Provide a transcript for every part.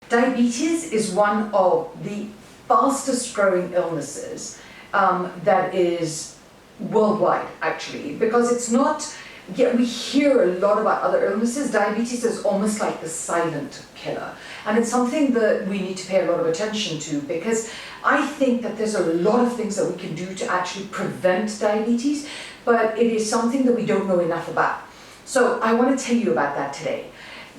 Diabetes is one of the fastest growing illnesses that is worldwide, actually, because it's not, yet we hear a lot about other illnesses. Diabetes is almost like the silent killer. And it's something that we need to pay a lot of attention to, because I think that there's a lot of things that we can do to actually prevent diabetes, but it is something that we don't know enough about. So I want to tell you about that today.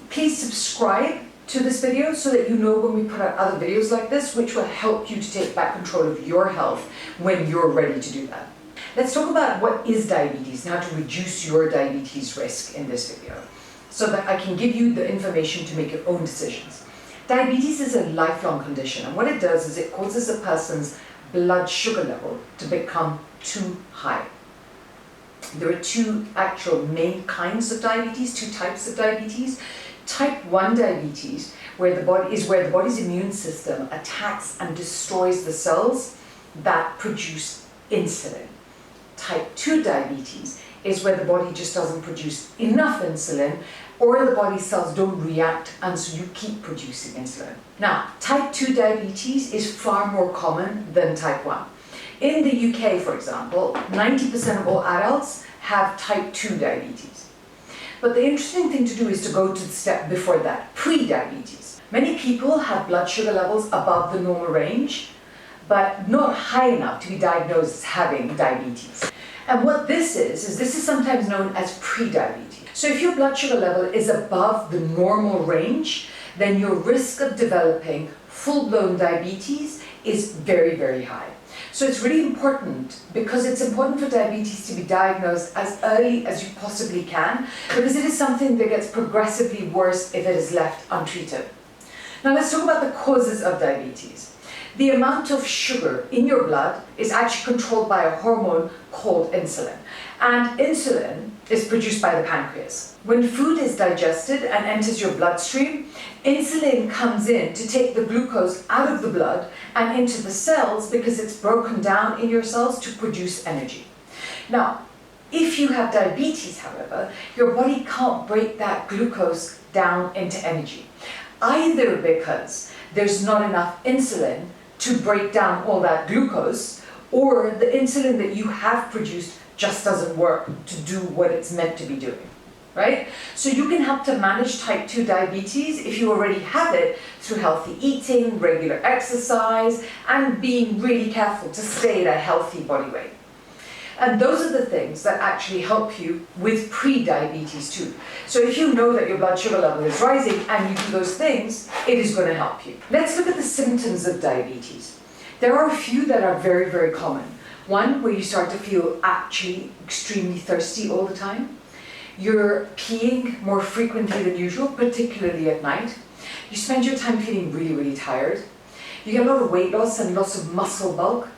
Please subscribe to this video so that you know when we put out other videos like this, which will help you to take back control of your health when you're ready to do that. Let's talk about what is diabetes and how to reduce your diabetes risk in this video, so that I can give you the information to make your own decisions. Diabetes is a lifelong condition, and what it does is it causes a person's blood sugar level to become too high. There are two actual main kinds of diabetes, two types of diabetes. Type 1 diabetes, where the body's immune system attacks and destroys the cells that produce insulin. Type 2 diabetes is where the body just doesn't produce enough insulin, or the body cells don't react, and so you keep producing insulin. Now, type 2 diabetes is far more common than type 1. In the UK, for example, 90% of all adults have type 2 diabetes. But the interesting thing to do is to go to the step before that, pre-diabetes. Many people have blood sugar levels above the normal range, but not high enough to be diagnosed as having diabetes. And what this is sometimes known as pre-diabetes. So if your blood sugar level is above the normal range, then your risk of developing full-blown diabetes is very, very high. So it's really important, because it's important for diabetes to be diagnosed as early as you possibly can, because it is something that gets progressively worse if it is left untreated. Now let's talk about the causes of diabetes. The amount of sugar in your blood is actually controlled by a hormone called insulin. And insulin is produced by the pancreas. When food is digested and enters your bloodstream, insulin comes in to take the glucose out of the blood and into the cells, because it's broken down in your cells to produce energy. Now, if you have diabetes, however, your body can't break that glucose down into energy, either because there's not enough insulin to break down all that glucose, or the insulin that you have produced just doesn't work to do what it's meant to be doing, right? So you can help to manage type 2 diabetes if you already have it through healthy eating, regular exercise, and being really careful to stay at a healthy body weight. And those are the things that actually help you with pre-diabetes too. So if you know that your blood sugar level is rising and you do those things, it is going to help you. Let's look at the symptoms of diabetes. There are a few that are very, very common. One, where you start to feel actually extremely thirsty all the time. You're peeing more frequently than usual, particularly at night. You spend your time feeling really, really tired. You get a lot of weight loss and loss of muscle bulk.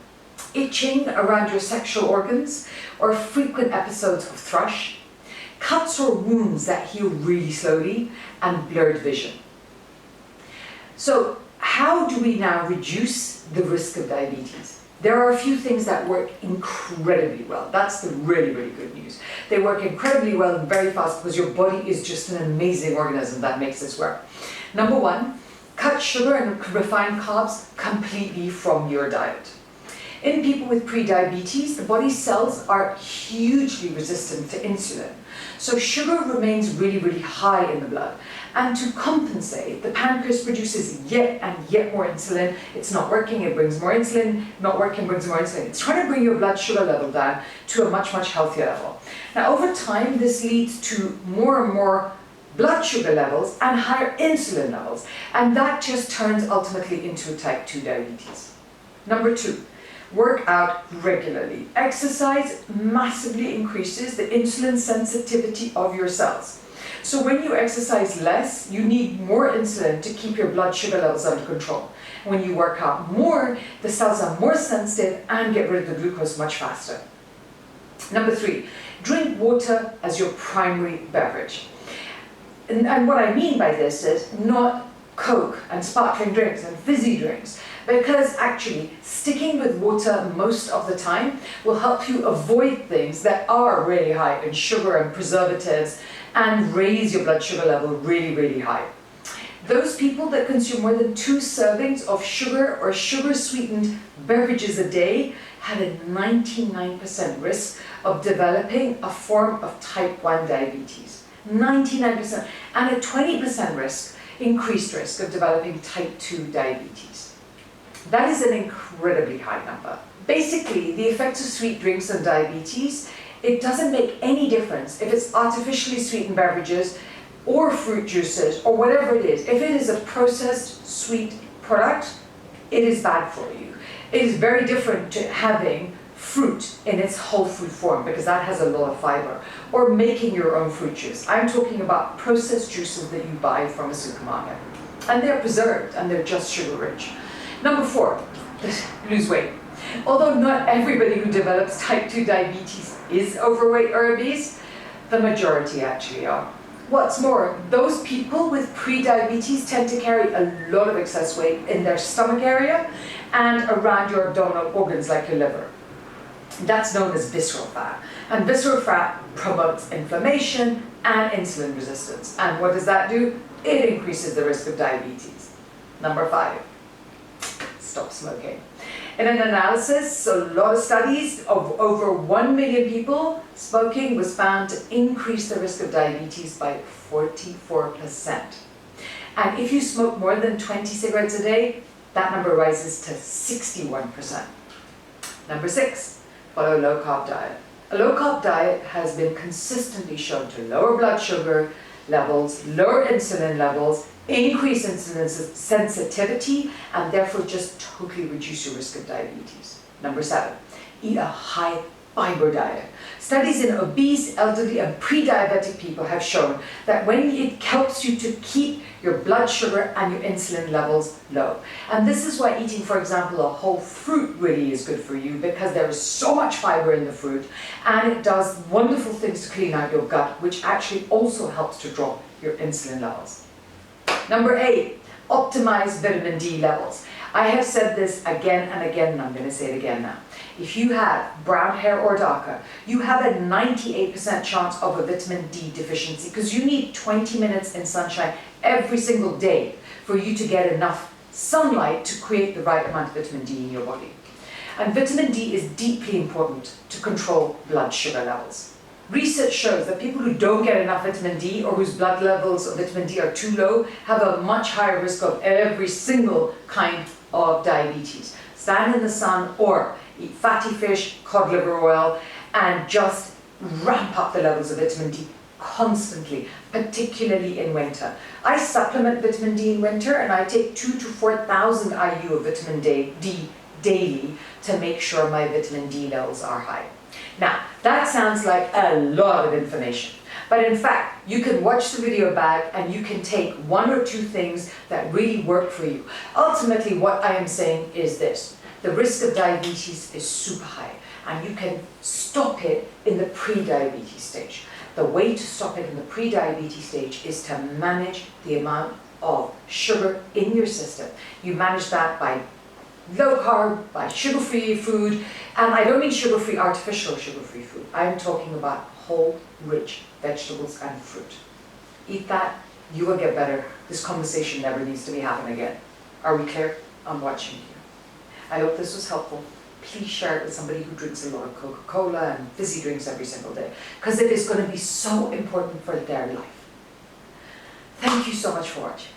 Itching around your sexual organs, or frequent episodes of thrush, cuts or wounds that heal really slowly, and blurred vision. So how do we now reduce the risk of diabetes? There are a few things that work incredibly well. That's the really, really good news. They work incredibly well and very fast, because your body is just an amazing organism that makes this work. Number one, cut sugar and refined carbs completely from your diet. In people with pre-diabetes, the body's cells are hugely resistant to insulin. So sugar remains really, really high in the blood. And to compensate, the pancreas produces yet and yet more insulin. It's not working, it brings more insulin. Not working, brings more insulin. It's trying to bring your blood sugar level down to a much, much healthier level. Now, over time, this leads to more and more blood sugar levels and higher insulin levels. And that just turns ultimately into type 2 diabetes. Number two, work out regularly. Exercise massively increases the insulin sensitivity of your cells. So when you exercise less, you need more insulin to keep your blood sugar levels under control. When you work out more, the cells are more sensitive and get rid of the glucose much faster. Number three, drink water as your primary beverage. And what I mean by this is not Coke and sparkling drinks and fizzy drinks, because actually sticking with water most of the time will help you avoid things that are really high in sugar and preservatives and raise your blood sugar level really, really high. Those people that consume more than 2 servings of sugar or sugar-sweetened beverages a day had a 99% risk of developing a form of type 1 diabetes. 99%. And a 20% increased risk of developing type 2 diabetes. That is an incredibly high number. Basically, the effects of sweet drinks on diabetes, it doesn't make any difference if it's artificially sweetened beverages or fruit juices or whatever it is. If it is a processed sweet product, it is bad for you. It is very different to having fruit in its whole food form, because that has a lot of fiber, or making your own fruit juice. I'm talking about processed juices that you buy from a supermarket. And they're preserved and they're just sugar rich. Number 4, lose weight. Although not everybody who develops type 2 diabetes is overweight or obese, the majority actually are. What's more, those people with pre-diabetes tend to carry a lot of excess weight in their stomach area and around your abdominal organs like your liver. That's known as visceral fat. And visceral fat promotes inflammation and insulin resistance. And what does that do? It increases the risk of diabetes. Number 5, stop smoking. In an analysis, a lot of studies of over 1 million people, smoking was found to increase the risk of diabetes by 44%. And if you smoke more than 20 cigarettes a day, that number rises to 61%. Number 6, follow a low-carb diet. A low-carb diet has been consistently shown to lower blood sugar levels, lower insulin levels, increase insulin sensitivity, and therefore just totally reduce your risk of diabetes. Number 7, eat a high fiber diet. Studies in obese, elderly, and pre-diabetic people have shown that when it helps you to keep your blood sugar and your insulin levels low. And this is why eating, for example, a whole fruit really is good for you, because there is so much fiber in the fruit, and it does wonderful things to clean out your gut, which actually also helps to drop your insulin levels. Number 8, optimize vitamin D levels. I have said this again and again, and I'm going to say it again now. If you have brown hair or darker, you have a 98% chance of a vitamin D deficiency, because you need 20 minutes in sunshine every single day for you to get enough sunlight to create the right amount of vitamin D in your body. And vitamin D is deeply important to control blood sugar levels. Research shows that people who don't get enough vitamin D, or whose blood levels of vitamin D are too low, have a much higher risk of every single kind of diabetes. Stand in the sun or eat fatty fish, cod liver oil, and just ramp up the levels of vitamin D constantly, particularly in winter. I supplement vitamin D in winter, and I take 2,000 to 4,000 IU of vitamin D daily to make sure my vitamin D levels are high. Now, that sounds like a lot of information, but in fact, you can watch the video back and you can take 1 or 2 things that really work for you. Ultimately, what I am saying is this: the risk of diabetes is super high, and you can stop it in the pre-diabetes stage. The way to stop it in the pre-diabetes stage is to manage the amount of sugar in your system. You manage that by low carb, by sugar-free food, and I don't mean sugar-free, artificial sugar-free food. I'm talking about whole, rich vegetables and fruit. Eat that, you will get better. This conversation never needs to be happening again. Are we clear? I'm watching you. I hope this was helpful. Please share it with somebody who drinks a lot of Coca-Cola and fizzy drinks every single day, because it is going to be so important for their life. Thank you so much for watching.